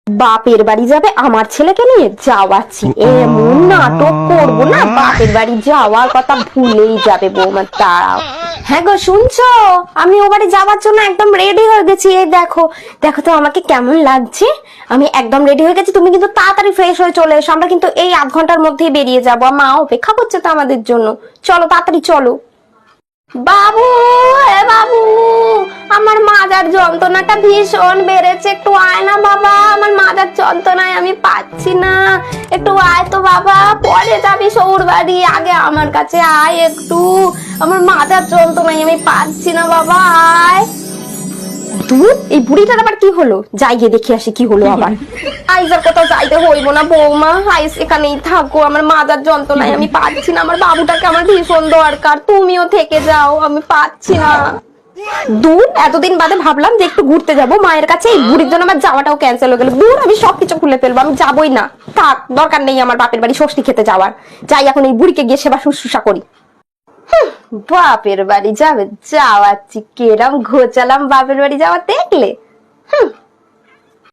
বাপের বাড়ি যাবে আমার ছেলেকে নিয়ে? যাওয়াচ্ছি, এমন নাটক করবো না, বাপের বাড়ি যাওয়ার কথা ভুলেই যাবে বৌমা। দাঁড়াও। হ্যাঁ গো, শুনছো? আমি ও বাড়ি যাওয়ার জন্য একদম রেডি হয়ে গেছি। এই দেখো, দেখো তো আমাকে কেমন লাগছে। আমি একদম রেডি হয়ে গেছি, তুমি কিন্তু তাড়াতাড়ি ফ্রেশ হয়ে চলে এসো। আমরা কিন্তু এই আধ ঘন্টার মধ্যেই বেরিয়ে যাবো, মা অপেক্ষা করছে তো আমাদের জন্য। চলো তাড়াতাড়ি চলো। বাবু, এ বাবু, আমার মাজার যন্ত্রণাটা ভীষণ বেড়েছে, একটু আয় না বাবা, আমার মাজার যন্ত্রণায় আমি পাচ্ছি না, একটু আয় তো বাবা। পরে যাবি শ্বশুর বাড়ি, আগে আমার কাছে আয় একটু, আমার মাজার যন্ত্রণায় আমি পাচ্ছি না বাবা, আয়। দূর, এই বুড়িটার আবার কি হলো? যাই গিয়ে দেখে আসি কি হলো আবার। আইজার কোথাও যাইতে হইব না বৌমা, আইস এখানেই থাকো, আমার মাজার যন্ত্রণায় আমি পাচ্ছি না, আমার বাবুটাকে আমার ভীষণ দরকার, তুমিও থেকে যাও, আমি পাচ্ছি না। দূর, এতদিন বাদে ভাবলাম যে একটু ঘুরতে যাবো মায়ের কাছে, এই বুড়ির জন্য আমার যাওয়াটাও ক্যান্সেল হয়ে গেল। দূর, আমি সবকিছু খুলে ফেলবো, আমি যাবোই না, থাক, দরকার নেই আমার বাপের বাড়ি ষষ্ঠী খেতে যাওয়ার। যাই এখন এই বুড়িকে গিয়ে সেবা শুশ্রূষা করি। বাপের বাড়ি যাবে? যাওয়াচ্ছি, কেরম ঘোচালাম বাপের বাড়ি যাওয়া দেখলে।